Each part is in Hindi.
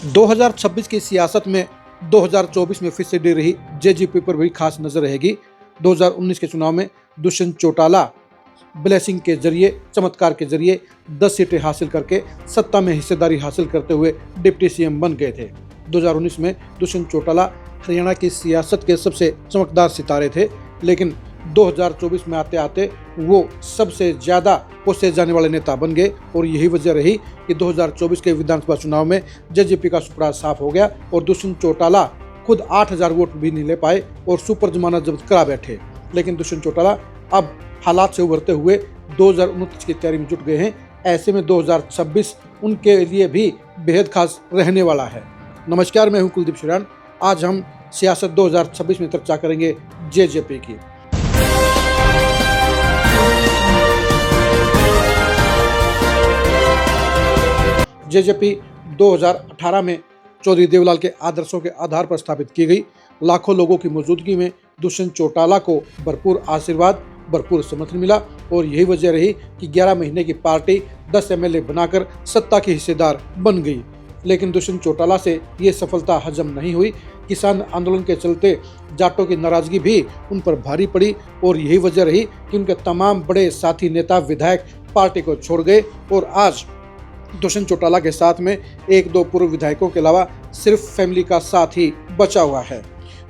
2026 की सियासत में 2024 में फिर से डे रही जेजेपी पर भी खास नजर रहेगी। 2019 के चुनाव में दुष्यंत चौटाला ब्लेसिंग के जरिए, चमत्कार के जरिए 10 सीटें हासिल करके सत्ता में हिस्सेदारी हासिल करते हुए डिप्टी सीएम बन गए थे। 2019 में दुष्यंत चौटाला हरियाणा की सियासत के सबसे चमकदार सितारे थे, लेकिन 2024 में आते आते वो सबसे ज़्यादा कोसे जाने वाले नेता बन गए और यही वजह रही कि 2024 के विधानसभा चुनाव में जेजेपी का सुपड़ा साफ हो गया और दुष्यंत चौटाला खुद 8000 वोट भी नहीं ले पाए और सुपर जमानत जब्त करा बैठे। लेकिन दुष्यंत चौटाला अब हालात से उभरते हुए 2029 की तैयारी में जुट गए हैं। ऐसे में 2026 उनके लिए भी बेहद खास रहने वाला है। नमस्कार, मैं हूं कुलदीप शिरान। आज हम सियासत 2026 में चर्चा करेंगे जेजेपी की। जेजेपी 2018 में चौधरी देवलाल के आदर्शों के आधार पर स्थापित की गई। लाखों लोगों की मौजूदगी में दुष्यंत चौटाला को भरपूर आशीर्वाद, भरपूर समर्थन मिला और यही वजह रही कि 11 महीने की पार्टी 10 एमएलए बनाकर सत्ता की हिस्सेदार बन गई। लेकिन दुष्यंत चौटाला से ये सफलता हजम नहीं हुई। किसान आंदोलन के चलते जाटों की नाराजगी भी उन पर भारी पड़ी और यही वजह रही कि उनके तमाम बड़े साथी नेता विधायक पार्टी को छोड़ गए और आज दुष्यंत चौटाला के साथ में एक दो पूर्व विधायकों के अलावा सिर्फ फैमिली का साथ ही बचा हुआ है।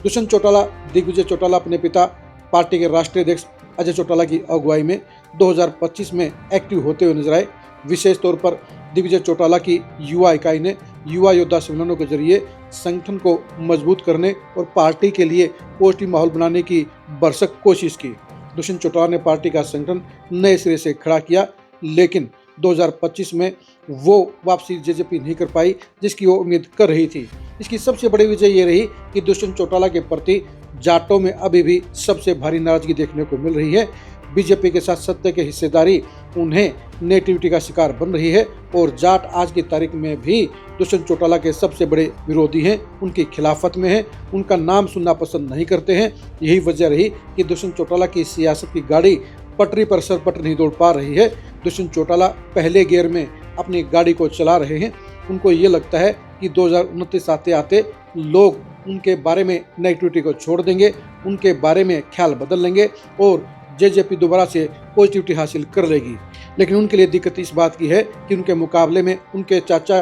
दुष्यंत चौटाला दिग्विजय चौटाला अपने पिता पार्टी के राष्ट्रीय अध्यक्ष अजय चौटाला की अगुवाई में 2025 में एक्टिव होते हुए नजर आए। विशेष तौर पर दिग्विजय चौटाला की युवा इकाई ने युवा योद्धा सम्मेलनों के जरिए संगठन को मजबूत करने और पार्टी के लिए पॉजिटिव माहौल बनाने की भरसक कोशिश की। दुष्यंत चौटाला ने पार्टी का संगठन नए सिरे से खड़ा किया, लेकिन 2025 में वो वापसी जेजेपी नहीं कर पाई जिसकी वो उम्मीद कर रही थी। इसकी सबसे बड़ी वजह ये रही कि दुष्यंत चौटाला के प्रति जाटों में अभी भी सबसे भारी नाराजगी देखने को मिल रही है। बीजेपी के साथ सत्ता की हिस्सेदारी उन्हें नेगेटिविटी का शिकार बन रही है और जाट आज की तारीख में भी दुष्यंत चौटाला के सबसे बड़े विरोधी हैं, उनकी खिलाफत में हैं, उनका नाम सुनना पसंद नहीं करते हैं। यही वजह रही कि दुष्यंत चौटाला की सियासत की गाड़ी पटरी पर सरपट नहीं दौड़ पा रही है। दुष्यंत चौटाला पहले गियर में अपनी गाड़ी को चला रहे हैं। उनको ये लगता है कि 2029 आते आते लोग उनके बारे में नेगेटिविटी को छोड़ देंगे, उनके बारे में ख्याल बदल लेंगे और जेजेपी दोबारा से पॉजिटिविटी हासिल कर लेगी। लेकिन उनके लिए दिक्कत इस बात की है कि उनके मुकाबले में उनके चाचा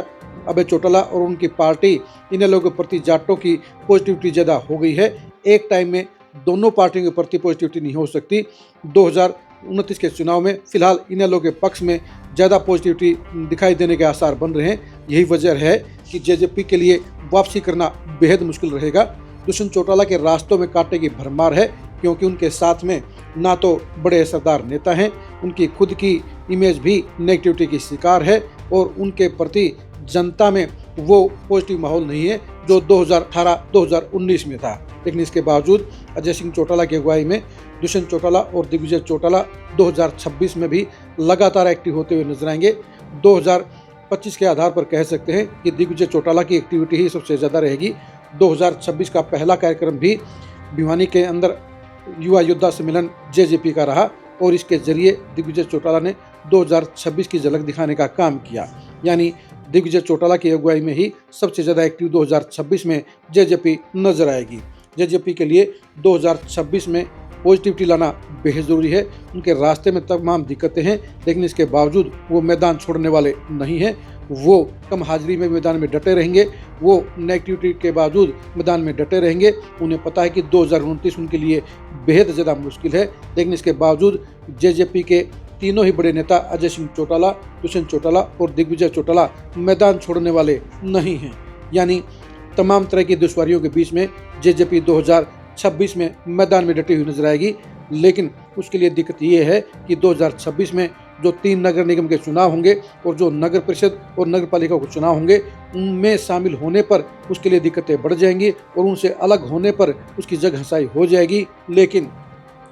अभय चौटाला और उनकी पार्टी, इन लोगों के प्रति जाटों की पॉजिटिविटी ज़्यादा हो गई है। एक टाइम में दोनों पार्टियों के प्रति पॉजिटिविटी नहीं हो सकती। 2029 के चुनाव में फिलहाल इन लोगों के पक्ष में ज़्यादा पॉजिटिविटी दिखाई देने के आसार बन रहे हैं। यही वजह है कि जेजेपी के लिए वापसी करना बेहद मुश्किल रहेगा। दुष्यंत चौटाला के रास्तों में कांटे की भरमार है, क्योंकि उनके साथ में ना तो बड़े असरदार नेता हैं, उनकी खुद की इमेज भी नेगेटिविटी की शिकार है और उनके प्रति जनता में वो पॉजिटिव माहौल नहीं है जो 2018-2019 में था। लेकिन इसके बावजूद अजय सिंह चौटाला की अगुवाई में दुष्यंत चौटाला और दिग्विजय चौटाला 2026 में भी लगातार एक्टिव होते हुए नजर आएंगे। 2025 के आधार पर कह सकते हैं कि दिग्विजय चौटाला की एक्टिविटी ही सबसे ज़्यादा रहेगी। 2026 का पहला कार्यक्रम भी भिवानी के अंदर युवा योद्धा सम्मेलन जेजेपी का रहा और इसके जरिए दिग्विजय चौटाला ने 2026 की झलक दिखाने का काम किया। यानी दिग्विजय चौटाला की अगुवाई में ही सबसे ज़्यादा एक्टिव 2026 में जेजेपी नजर आएगी। जेजेपी के लिए 2026 में पॉजिटिविटी लाना बेहद ज़रूरी है। उनके रास्ते में तमाम दिक्कतें हैं, लेकिन इसके बावजूद वो मैदान छोड़ने वाले नहीं हैं। वो कम हाजिरी में मैदान में डटे रहेंगे, वो नेगेटिविटी के बावजूद मैदान में डटे रहेंगे। उन्हें पता है कि 2029 उनके लिए बेहद ज़्यादा मुश्किल है, लेकिन इसके बावजूद जेजेपी के तीनों ही बड़े नेता अजय सिंह चौटाला, दुष्यंत चौटाला और दिग्विजय चौटाला मैदान छोड़ने वाले नहीं हैं। यानी तमाम तरह की दुश्वारियों के बीच में जेजेपी 2026 में मैदान में डटी हुई नजर आएगी। लेकिन उसके लिए दिक्कत ये है कि 2026 में जो 3 नगर निगम के चुनाव होंगे और जो नगर परिषद और नगर पालिका के चुनाव होंगे, उनमें शामिल होने पर उसके लिए दिक्कतें बढ़ जाएंगी और उनसे अलग होने पर उसकी जग हंसाई हो जाएगी। लेकिन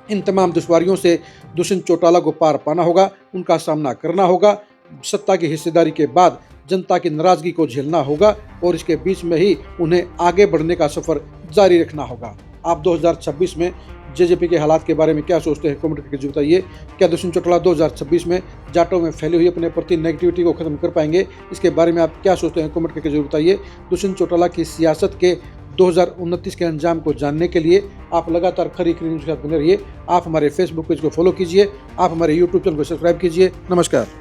इन तमाम दुश्वारियों से दुष्यंत चौटाला को पार पाना होगा, उनका सामना करना होगा। सत्ता की हिस्सेदारी के बाद जनता की नाराजगी को झेलना होगा और इसके बीच में ही उन्हें आगे बढ़ने का सफर जारी रखना होगा। आप 2026 में जेजेपी के हालात के बारे में क्या सोचते हैं, कमेंट करके जरूर बताइए। क्या दुष्यंत चौटाला 2026 में जाटों में फैली हुई अपने प्रति नेगेटिविटी को खत्म कर पाएंगे? इसके बारे में आप क्या सोचते हैं, कमेंट करके जरूर बताइए। दुष्यंत चौटाला की सियासत के 2029 के अंजाम को जानने के लिए आप लगातार खरी न्यूज़ के साथ बने रहिए। आप हमारे फेसबुक पेज को फॉलो कीजिए, आप हमारे यूट्यूब चैनल को सब्सक्राइब कीजिए। नमस्कार।